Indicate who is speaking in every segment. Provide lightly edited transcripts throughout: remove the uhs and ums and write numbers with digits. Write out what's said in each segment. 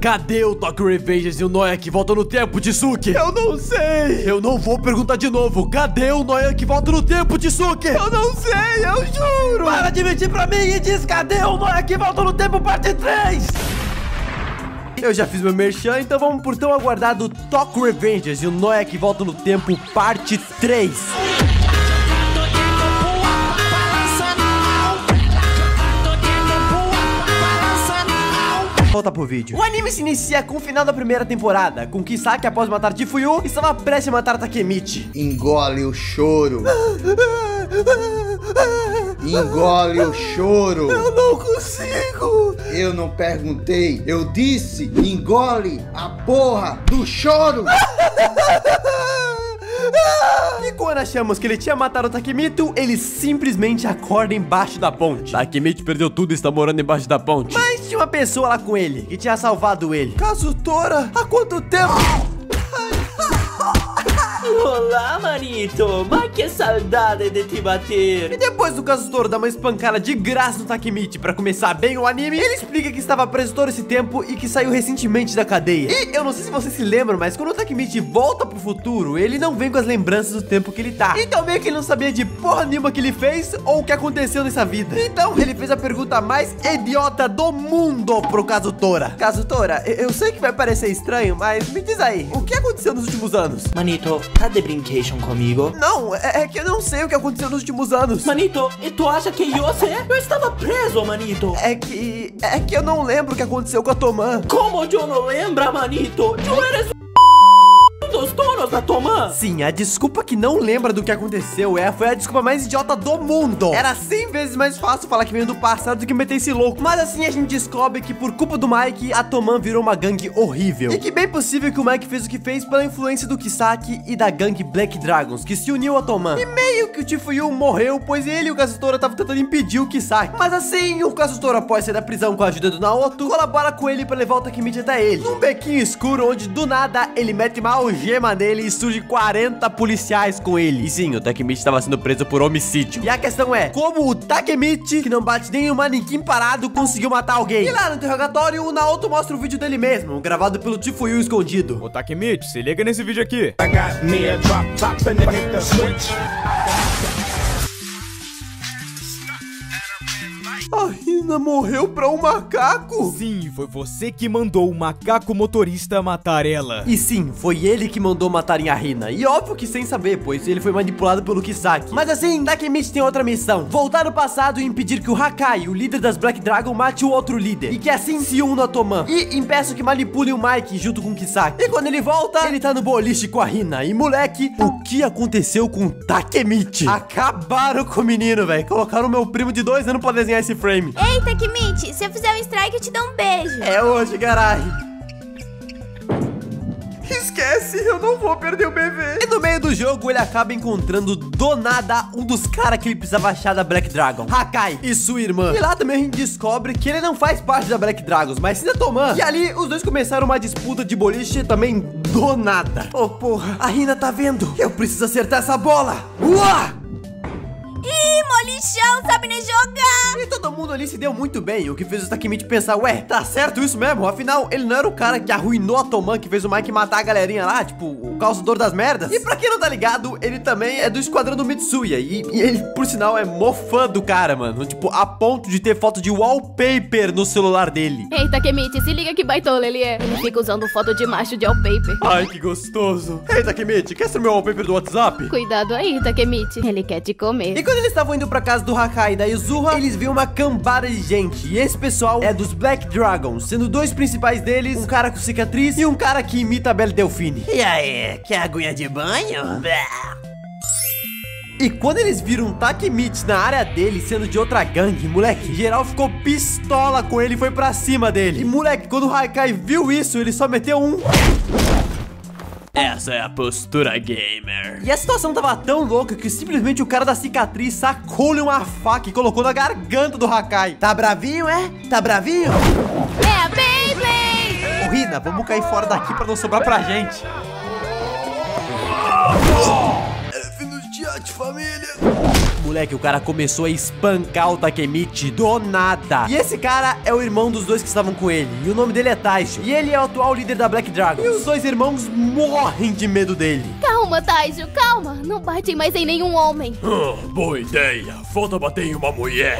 Speaker 1: Cadê o Tokyo Revengers e o Noia que volta no tempo, Tsuki? Eu não sei. Eu não vou perguntar de novo. Cadê o Noia que volta no tempo, Tsuki? Eu não sei, eu juro. Para de mentir pra mim e diz cadê o Noia que volta no tempo, parte 3. Eu já fiz meu merchan, então vamos por tão aguardado Tokyo Revengers e o Noia que volta no tempo, parte 3. Volta pro vídeo. O anime se inicia com o final da primeira temporada, com Kisaki, após matar Chifuyu, estava prestes a matar Takemichi.
Speaker 2: Engole o choro. Engole o choro.
Speaker 1: Eu não consigo.
Speaker 2: Eu não perguntei, eu disse engole a porra do choro.
Speaker 1: E quando achamos que ele tinha matado o Takemichi, ele simplesmente acorda embaixo da ponte. Takemichi perdeu tudo e está morando embaixo da ponte. Mas tinha uma pessoa lá com ele, que tinha salvado ele. Kazutora, há quanto tempo?
Speaker 3: Olá, manito, mas que saudade de te bater.
Speaker 1: E depois do Kazutora dar uma espancada de graça no Takemichi pra começar bem o anime, ele explica que estava preso todo esse tempo e que saiu recentemente da cadeia. E eu não sei se vocês se lembram, mas quando o Takemichi volta pro futuro, ele não vem com as lembranças do tempo que ele tá. Então meio que ele não sabia de porra nenhuma que ele fez ou o que aconteceu nessa vida. Então ele fez a pergunta mais idiota do mundo pro Kazutora. Kazutora, eu sei que vai parecer estranho, mas me diz aí, o que aconteceu nos últimos anos?
Speaker 3: Manito, tá de brincation comigo?
Speaker 1: Não, é que eu não sei o que aconteceu nos últimos anos.
Speaker 3: Manito, e tu acha que eu sei? Eu estava preso, manito.
Speaker 1: É que eu não lembro o que aconteceu com a Toman.
Speaker 3: Como eu não lembro, manito? Tu eres dos donos da Toman.
Speaker 1: Sim, a desculpa que não lembra do que aconteceu foi a desculpa mais idiota do mundo. Era 100 vezes mais fácil falar que veio do passado do que meter esse louco. Mas assim a gente descobre que por culpa do Mike, a Toman virou uma gangue horrível. E que bem possível que o Mike fez o que fez pela influência do Kisaki e da gangue Black Dragons, que se uniu a Toman. E meio que o Chifuyu morreu, pois ele e o Kazutora estavam tentando impedir o Kisaki. Mas assim, o Kazutora, após sair da prisão com a ajuda do Naoto, colabora com ele pra levar o Takemichi até ele. Num bequinho escuro, onde do nada ele mete uma algema nele e surge 40 policiais com ele. E sim, o Takemichi estava sendo preso por homicídio. E a questão é, como o Takemichi, que não bate nem um manequim parado, conseguiu matar alguém? E lá no interrogatório, o Naoto mostra o vídeo dele mesmo, gravado pelo Chifuyu escondido.
Speaker 4: Ô Takemichi, se liga nesse vídeo aqui.
Speaker 1: A Hina morreu pra um macaco?
Speaker 4: Sim, foi você que mandou o macaco motorista matar ela.
Speaker 1: E sim, foi ele que mandou matarem a Hina. E óbvio que sem saber, pois ele foi manipulado pelo Kisaki. Mas assim, Takemichi tem outra missão: voltar no passado e impedir que o Hakai, o líder das Black Dragon, mate o outro líder, e que assim se una a Toman. E impeça que manipulem o Mike junto com o Kisaki. E quando ele volta, ele tá no boliche com a Hina. E moleque, o que aconteceu com o Takemichi? Acabaram com o menino, velho. Colocaram meu primo de 2 anos pra desenhar esse frame.
Speaker 5: Ei, Takemichi, se eu fizer um strike, eu te dou um beijo.
Speaker 1: É hoje, carai. Esquece, eu não vou perder o bebê. E no meio do jogo, ele acaba encontrando do nada um dos caras que ele precisava achar da Black Dragon, Hakai e sua irmã. E lá também a gente descobre que ele não faz parte da Black Dragons, mas sim da Toman. E ali, os dois começaram uma disputa de boliche também do nada. Oh, porra, a Hina tá vendo. Eu preciso acertar essa bola. Uá!
Speaker 5: Ih, molichão, sabe nem jogar.
Speaker 1: E todo mundo ali se deu muito bem, o que fez o Takemichi pensar, ué, tá certo isso mesmo? Afinal, ele não era o cara que arruinou a Toman, que fez o Mike matar a galerinha lá, tipo, o causador das merdas. E pra quem não tá ligado, ele também é do esquadrão do Mitsuya, e ele, por sinal, é mó fã do cara, mano. Tipo, a ponto de ter foto de wallpaper no celular dele.
Speaker 6: Ei, Takemichi, se liga que baitola ele é. Ele fica usando foto de macho de wallpaper.
Speaker 1: Ai, que gostoso. Ei, Takemichi, quer ser meu wallpaper do WhatsApp?
Speaker 6: Cuidado aí, Takemichi, ele quer te comer.
Speaker 1: E quando eles estavam indo pra casa do Hakai e da Izuha, eles viram uma cambada de gente. E esse pessoal é dos Black Dragons, sendo dois principais deles um cara com cicatriz e um cara que imita a Belle Delphine. E aí, quer aguinha de banho? E quando eles viram Takemichi na área dele, sendo de outra gangue, moleque, geral ficou pistola com ele e foi pra cima dele. E moleque, quando o Hakai viu isso, ele só meteu um... Essa é a postura gamer. E a situação tava tão louca que simplesmente o cara da cicatriz sacou-lhe uma faca e colocou na garganta do Hakai. Tá bravinho, é? Tá bravinho?
Speaker 5: É a Beyblade!
Speaker 1: Ô, Hina, vamos cair fora daqui pra não sobrar pra gente. Fim dos dias. noite, família. Moleque, o cara começou a espancar o Takemichi do nada. E esse cara é o irmão dos dois que estavam com ele. E o nome dele é Taisho. E ele é o atual líder da Black Dragon. E os dois irmãos morrem de medo dele.
Speaker 6: Calma, Taisho, calma. Não bate mais em nenhum homem.
Speaker 3: Boa ideia. Falta bater em uma mulher.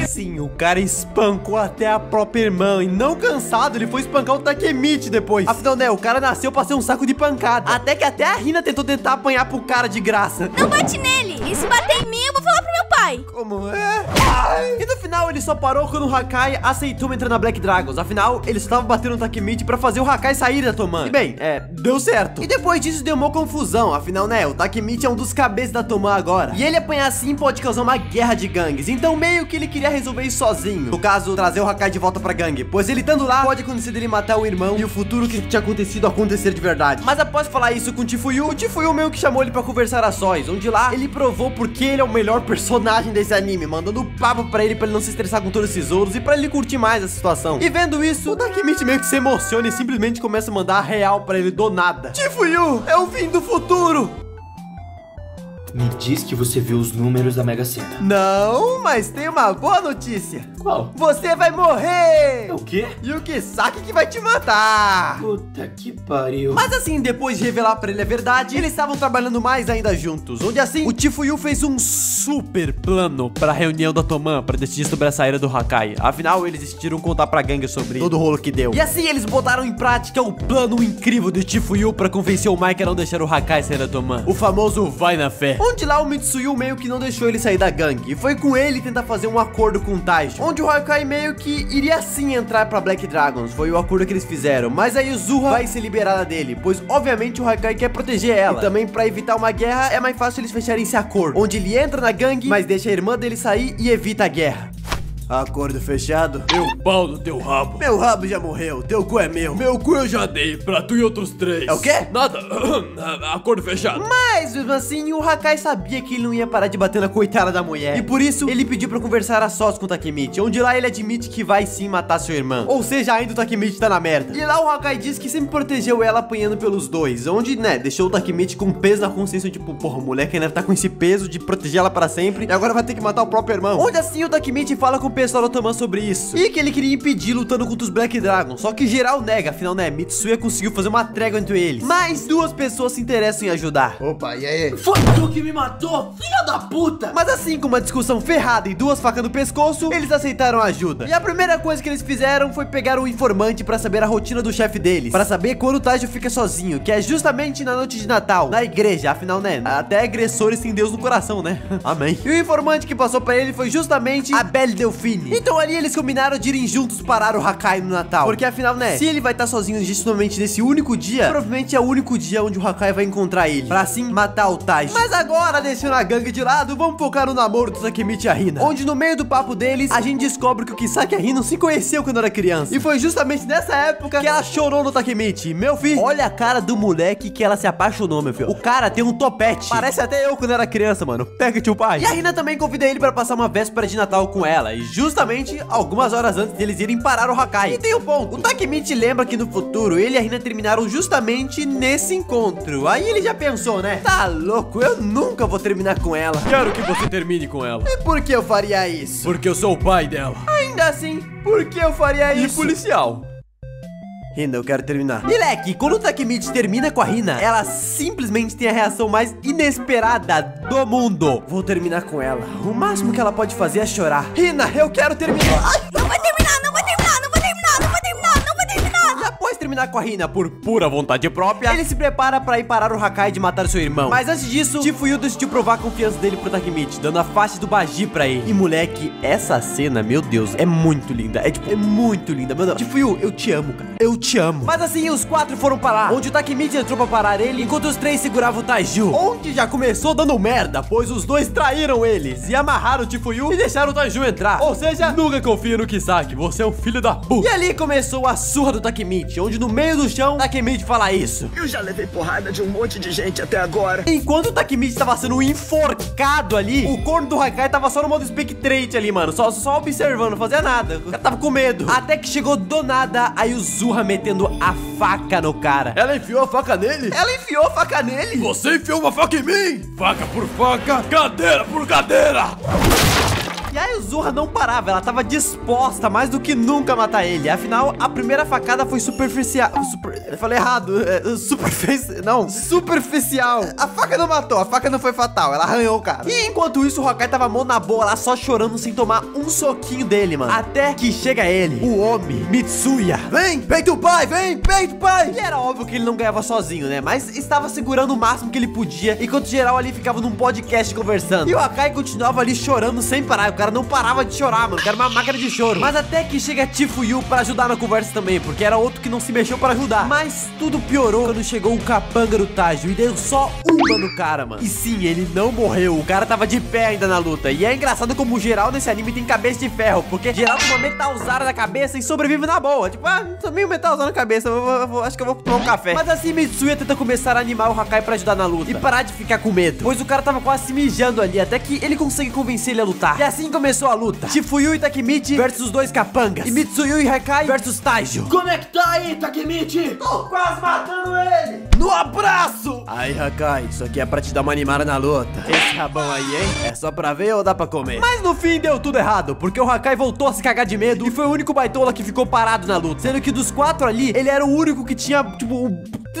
Speaker 1: Sim, o cara espancou até a própria irmã. E não cansado, ele foi espancar o Takemichi depois. Afinal, né, o cara nasceu pra ser um saco de pancada. Até que até a Hina tentou apanhar pro cara de graça.
Speaker 5: Não bate nele. E se bater em mim, eu vou falar pro meu pai.
Speaker 1: Como é? E no final ele só parou quando o Hakai aceitou entrar na Black Dragons. Afinal, ele estava batendo no Takemichi pra fazer o Hakai sair da Toman. E bem, deu certo. E depois disso deu uma confusão. Afinal, né, o Takemichi é um dos cabeças da Toman agora. E ele apanhar assim pode causar uma guerra de gangues. Então meio que ele queria resolver isso sozinho. No caso, trazer o Hakai de volta pra gangue. Pois ele estando lá, pode acontecer dele matar o irmão e o futuro que tinha acontecido acontecer de verdade. Mas após falar isso com o Chifuyu meio que chamou ele pra conversar a sós. Onde lá, ele provou porque ele é o melhor personagem desse anime, mandando papo pra ele não se estressar com todos esses ouros e pra ele curtir mais a situação. E vendo isso, o Takemichi meio que se emociona e simplesmente começa a mandar a real pra ele do nada. Chifuyu, é o fim do futuro!
Speaker 7: Me diz que você viu os números da Mega Sena.
Speaker 1: Não, mas tem uma boa notícia.
Speaker 7: Qual?
Speaker 1: Você vai morrer!
Speaker 7: O quê?
Speaker 1: E o Kisaki que vai te matar!
Speaker 7: Puta que pariu.
Speaker 1: Mas assim, depois de revelar pra ele a verdade, eles estavam trabalhando mais ainda juntos. Onde assim, o Chifuyu fez um super plano pra reunião da Toman pra decidir sobre a saída do Hakai. Afinal, eles decidiram contar pra gangue sobre todo o rolo que deu. E assim, eles botaram em prática o plano incrível do Chifuyu pra convencer o Mike a não deixar o Hakai sair da Toman. O famoso vai na fé. Onde lá o Mitsuyu meio que não deixou ele sair da gangue. E foi com ele tentar fazer um acordo com o Taisho, onde o Hakai meio que iria sim entrar pra Black Dragons. Foi o acordo que eles fizeram. Mas aí o Zuha vai ser liberada dele, pois obviamente o Hakai quer proteger ela. E também pra evitar uma guerra, é mais fácil eles fecharem esse acordo, onde ele entra na gangue, mas deixa a irmã dele sair e evita a guerra. Acordo fechado?
Speaker 3: Meu pau no teu rabo.
Speaker 1: Meu rabo já morreu, teu cu é meu.
Speaker 3: Meu cu eu já dei pra tu e outros 3.
Speaker 1: É o quê?
Speaker 3: Nada. Acordo fechado.
Speaker 1: Mas mesmo assim, o Hakai sabia que ele não ia parar de bater na coitada da mulher. E por isso, ele pediu pra conversar a sós com o Takemichi, onde lá ele admite que vai sim matar seu irmão. Ou seja, ainda o Takemichi tá na merda. E lá o Hakai diz que sempre protegeu ela apanhando pelos dois, onde, né, deixou o Takemichi com peso na consciência, tipo, porra, o moleque ainda tá com esse peso de proteger ela pra sempre e agora vai ter que matar o próprio irmão. Onde assim o Takemichi fala com o pessoal da Toman sobre isso, e que ele queria impedir lutando contra os Black Dragons, só que geral nega. Afinal, né, Mitsuya conseguiu fazer uma trégua entre eles. Mas duas pessoas se interessam em ajudar.
Speaker 2: Opa, e aí?
Speaker 3: Foi tu que me matou, filha da puta!
Speaker 1: Mas assim, com uma discussão ferrada e duas facas no pescoço, eles aceitaram a ajuda. E a primeira coisa que eles fizeram foi pegar um informante pra saber a rotina do chefe deles, pra saber quando o Taisho fica sozinho, que é justamente na noite de Natal, na igreja. Afinal, né, até agressores têm Deus no coração, né? Amém. E o informante que passou pra ele foi justamente a Belle Delphine. Então ali eles combinaram de irem juntos parar o Hakai no Natal, porque afinal, né, se ele vai estar sozinho justamente nesse único dia, provavelmente é o único dia onde o Hakai vai encontrar ele, pra assim matar o Taisho. Mas agora, deixando a gangue de lado, vamos focar no namoro do Takemichi e a Hina, onde no meio do papo deles, a gente descobre que o Kisaki e a Hina se conheceu quando era criança. E foi justamente nessa época que ela chorou no Takemichi. Meu filho, olha a cara do moleque que ela se apaixonou, meu filho. O cara tem um topete. Parece até eu quando era criança, mano. Pega, tio pai. E a Hina também convida ele pra passar uma véspera de Natal com ela, e justamente algumas horas antes deles irem parar o Hakai. E tem um ponto, o Takemichi lembra que no futuro ele e a Hina terminaram justamente nesse encontro. Aí ele já pensou, né? Tá louco, eu nunca vou terminar com ela.
Speaker 3: Quero que você termine com ela.
Speaker 1: E por que eu faria isso?
Speaker 3: Porque eu sou o pai dela.
Speaker 1: Ainda assim, por que eu faria
Speaker 3: E
Speaker 1: isso?
Speaker 3: policial.
Speaker 1: Hina, eu quero terminar. E Leque, quando o Takemichi termina com a Hina, ela simplesmente tem a reação mais inesperada do mundo. Vou terminar com ela. O máximo que ela pode fazer é chorar. Hina, eu quero terminar. Ai,
Speaker 5: Não vai terminar, não vai terminar, não vai terminar, não vai terminar, não vai terminar.
Speaker 1: e após terminar com a Hina por pura vontade própria, ele se prepara pra ir parar o Hakai de matar seu irmão. Mas antes disso, Chifuyu decidiu provar a confiança dele pro Takemichi, dando a faixa do Baji pra ele. E moleque, essa cena, meu Deus, é muito linda. É muito linda, mano. Chifuyu, eu te amo, cara. Eu te amo. Mas assim, os quatro foram pra lá, onde o Takemichi entrou pra parar ele, enquanto os três seguravam o Taiju, onde já começou dando merda, pois os dois traíram eles e amarraram o Chifuyu e deixaram o Taiju entrar. Ou seja,
Speaker 3: Nunca confia no Kisaki, você é um filho da puta.
Speaker 1: e ali começou a surra do Takemichi, onde no no meio do chão, Takemichi fala isso.
Speaker 8: Eu já levei porrada de um monte de gente até agora.
Speaker 1: Enquanto o Takemichi tava sendo enforcado ali, o corno do Hakai tava só no modo spectate ali, mano. Só observando, não fazia nada. O cara tava com medo. Até que chegou do nada a Yuzuha metendo a faca no cara.
Speaker 9: Ela enfiou a faca nele?
Speaker 1: Ela enfiou a faca nele?
Speaker 9: Você enfiou uma faca em mim? Faca por faca, cadeira por cadeira.
Speaker 1: E a Yuzuha não parava, ela tava disposta mais do que nunca a matar ele. Afinal, a primeira facada foi superficial. Eu falei errado. Superficial. A faca não matou, a faca não foi fatal, ela arranhou o cara. E enquanto isso, o Hakai tava mão na boa lá, só chorando sem tomar um soquinho dele, mano. Até que chega ele, o homem, Mitsuya. Vem, peita o pai, vem, peita o pai. E era óbvio que ele não ganhava sozinho, né? Mas estava segurando o máximo que ele podia, enquanto geral ali ficava num podcast conversando. E o Hakai continuava ali chorando sem parar. O cara não parava de chorar, mano. O cara era uma máquina de choro. Mas até que chega Chifuyu pra ajudar na conversa também, porque era outro que não se mexeu pra ajudar. Mas tudo piorou quando chegou o capanga do Tajo e deu só uma no cara, mano. E sim, ele não morreu. O cara tava de pé ainda na luta. E é engraçado como geral nesse anime tem cabeça de ferro, porque geral tem uma metalzada na cabeça e sobrevive na boa. Tipo, também um metalzada na cabeça. Acho que eu vou tomar um café. Mas assim, Mitsuya tenta começar a animar o Hakai pra ajudar na luta e parar de ficar com medo, pois o cara tava quase se mijando ali, até que ele consegue convencer ele a lutar. E assim começou a luta. Chifuyu e Takemichi versus os dois capangas. E Mitsuyu e Hakai versus Tajo.
Speaker 3: Como é que tá aí, Takemichi?
Speaker 1: Tô quase matando ele. No abraço. Aí, Hakai, isso aqui é pra te dar uma animada na luta. Esse rabão aí, hein? É só pra ver ou dá pra comer? Mas no fim deu tudo errado, porque o Hakai voltou a se cagar de medo e foi o único baitola que ficou parado na luta. Sendo que dos 4 ali, ele era o único que tinha, tipo,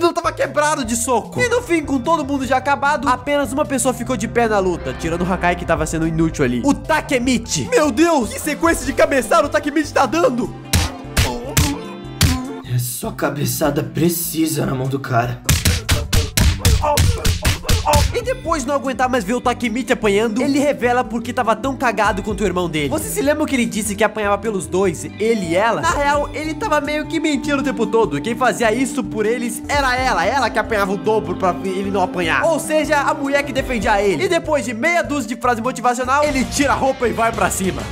Speaker 1: não tava quebrado de soco. E no fim, com todo mundo já acabado, apenas uma pessoa ficou de pé na luta, tirando o Hakai que tava sendo inútil ali. O Takemichi. Meu Deus, que sequência de cabeçada o Takemichi tá dando.
Speaker 7: É só cabeçada precisa na mão do cara.
Speaker 1: E depois de não aguentar mais ver o Takemichi apanhando, ele revela porque tava tão cagado quanto o irmão dele. Você se lembra que ele disse que apanhava pelos dois, ele e ela? Na real, ele tava meio que mentindo o tempo todo. Quem fazia isso por eles era ela que apanhava o dobro pra ele não apanhar. Ou seja, a mulher que defendia ele. E depois de meia dúzia de frase motivacional, ele tira a roupa e vai pra cima.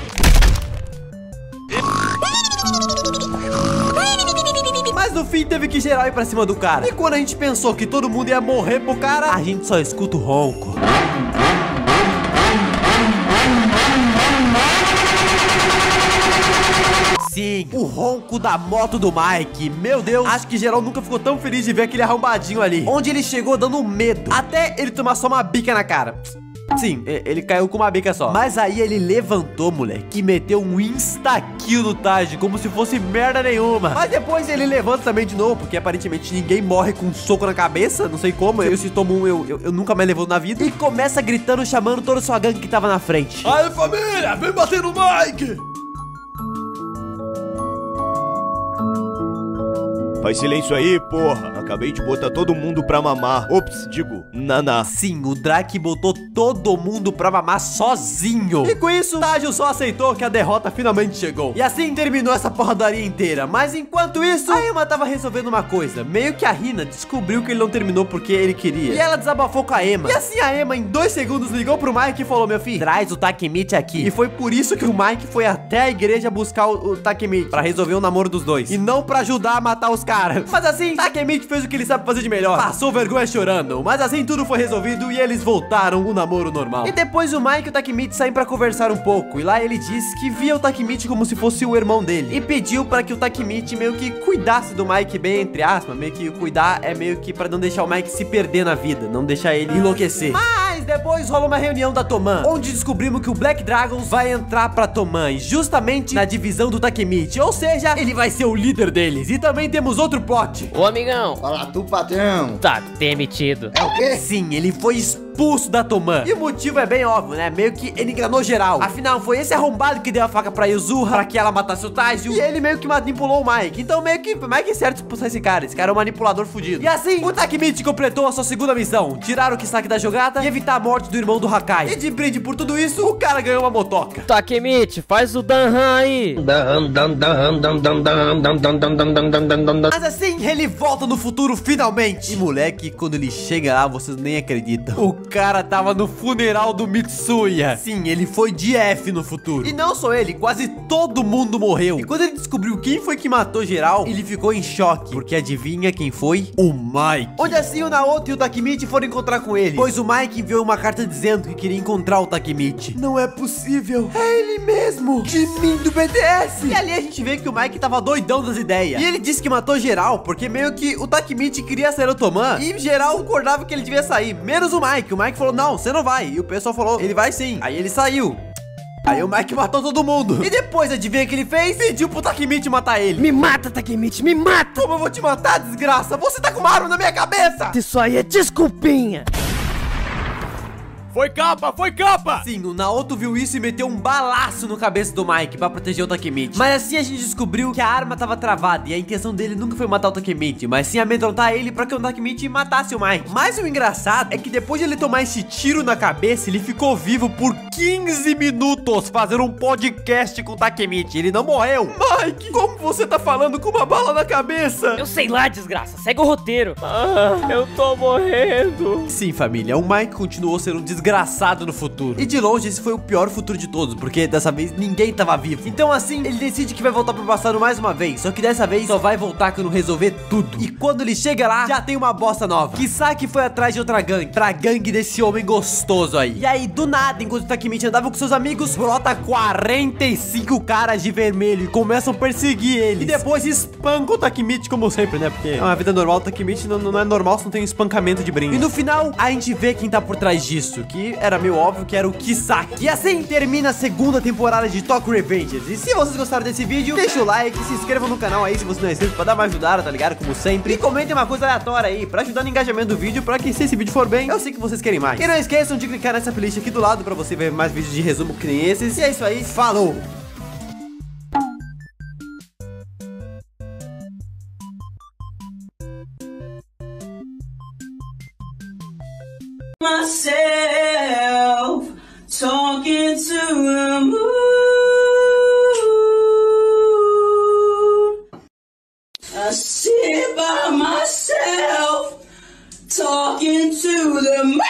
Speaker 1: Mas no fim teve que geral ir pra cima do cara. E quando a gente pensou que todo mundo ia morrer pro cara, a gente só escuta o ronco. Sim, o ronco da moto do Mike. Meu Deus, acho que geral nunca ficou tão feliz de ver aquele arrombadinho ali, onde ele chegou dando medo, até ele tomar só uma bica na cara. Sim, ele caiu com uma bica só. Mas aí ele levantou, moleque, e meteu um insta-kill no Tajo, como se fosse merda nenhuma. Mas depois ele levanta também de novo, porque aparentemente ninguém morre com um soco na cabeça. Não sei como, eu se tomo um, eu nunca mais levanto na vida. E começa gritando, chamando toda a sua gangue que tava na frente.
Speaker 9: Aí, família, vem bater no Mike.
Speaker 10: Faz silêncio aí, porra. Acabei de botar todo mundo pra mamar. Ops, digo, naná.
Speaker 1: Sim, o Drake botou todo mundo pra mamar sozinho. E com isso, Tajo só aceitou que a derrota finalmente chegou. E assim terminou essa porradaria inteira. Mas enquanto isso, a Ema tava resolvendo uma coisa. Meio que a Hina descobriu que ele não terminou porque ele queria. E ela desabafou com a Ema. E assim a Ema, em 2 segundos, ligou pro Mike e falou: meu filho, traz o Takemichi aqui. E foi por isso que o Mike foi até a igreja buscar o Takemichi, pra resolver o namoro dos dois. E não pra ajudar a matar os caras. Mas assim, Takemichi fez o que ele sabe fazer de melhor. Passou vergonha chorando. Mas assim tudo foi resolvido e eles voltaram o namoro normal. E depois o Mike e o Takemichi saem pra conversar um pouco. E lá ele disse que via o Takemichi como se fosse o irmão dele. E pediu pra que o Takemichi meio que cuidasse do Mike bem, entre aspas. Meio que cuidar é meio que pra não deixar o Mike se perder na vida. Não deixar ele enlouquecer. Mas depois rola uma reunião da Toman, onde descobrimos que o Black Dragons vai entrar pra Toman, justamente na divisão do Takemichi. Ou seja, ele vai ser o líder deles. E também temos outro plot.
Speaker 2: Ô, amigão. Fala tu, patrão.
Speaker 11: Tá demitido.
Speaker 2: É o quê?
Speaker 1: Sim, ele foi expulso da Toman. E o motivo é bem óbvio, né? Meio que ele enganou geral. Afinal, foi esse arrombado que deu a faca pra Yuzuha, pra que ela matasse o Tajo. E ele meio que manipulou o Mike. Então meio que Mike é certo expulsar esse cara. Esse cara é um manipulador fudido. E assim, o Takemichi completou a sua segunda missão: tirar o Kisaki da jogada e evitar a morte do irmão do Hakai. E de brinde por tudo isso, o cara ganhou uma motoca.
Speaker 11: Takemichi, faz o Danhan aí.
Speaker 1: Mas assim, ele volta no futuro finalmente. E moleque, quando ele chega lá, vocês nem acreditam. O cara tava no funeral do Mitsuya. Sim, ele foi de F no futuro. E não só ele, quase todo mundo morreu. E quando ele descobriu quem foi que matou geral, ele ficou em choque. Porque adivinha quem foi? O Mike. Onde assim o Naoto e o Takemichi foram encontrar com ele, pois o Mike enviou uma carta dizendo que queria encontrar o Takemichi. Não é possível. É ele mesmo. Jimin do BTS. E ali a gente vê que o Mike tava doidão das ideias. E ele disse que matou geral, porque meio que o Takemichi queria ser Otoman. E geral concordava que ele devia sair, menos o Mike. O Mike falou, não, você não vai. E o pessoal falou, ele vai sim. Aí ele saiu. Aí o Mike matou todo mundo. E depois, adivinha o que ele fez? Pediu pro Takemichi matar ele.
Speaker 11: Me mata, Takemichi, me mata!
Speaker 1: Como eu vou te matar, desgraça? Você tá com uma arma na minha cabeça!
Speaker 11: Isso aí é desculpinha!
Speaker 4: Foi capa, foi capa!
Speaker 1: Sim, o Naoto viu isso e meteu um balaço no cabeça do Mike pra proteger o Takemichi. Mas assim a gente descobriu que a arma tava travada e a intenção dele nunca foi matar o Takemichi, mas sim amedrontar ele pra que o Takemichi matasse o Mike. Mas o engraçado é que depois de ele tomar esse tiro na cabeça, ele ficou vivo por 15 minutos fazendo um podcast com o Takemichi. Ele não morreu. Mike, como você tá falando com uma bala na cabeça?
Speaker 11: Eu sei lá, desgraça, segue o roteiro. Eu tô morrendo.
Speaker 1: Sim, família, o Mike continuou sendo um desgraçado no futuro. E de longe esse foi o pior futuro de todos, porque dessa vez ninguém tava vivo. Então assim, ele decide que vai voltar pro passado mais uma vez. Só que dessa vez só vai voltar quando resolver tudo. E quando ele chega lá, já tem uma bosta nova. Kisaki foi atrás de outra gangue, pra gangue desse homem gostoso aí. E aí, do nada, enquanto o Takemichi andava com seus amigos, brota 45 caras de vermelho e começam a perseguir ele. E depois espancam o Takemichi como sempre, né? Porque é uma vida normal, o Takemichi não é normal se não tem um espancamento de brinde. E no final, a gente vê quem tá por trás disso, que era meio óbvio que era o Kisaki. E assim termina a segunda temporada de Tokyo Revengers. E se vocês gostaram desse vídeo, deixa o like, se inscreva no canal aí se você não é inscrito pra dar uma ajudada, tá ligado? Como sempre. E comentem uma coisa aleatória aí pra ajudar no engajamento do vídeo, pra que se esse vídeo for bem, eu sei que vocês querem mais. E não esqueçam de clicar nessa playlist aqui do lado pra você ver mais vídeos de resumo que nem esses. E é isso aí, falou!
Speaker 3: Myself talking to the moon. I sit by myself talking to the moon.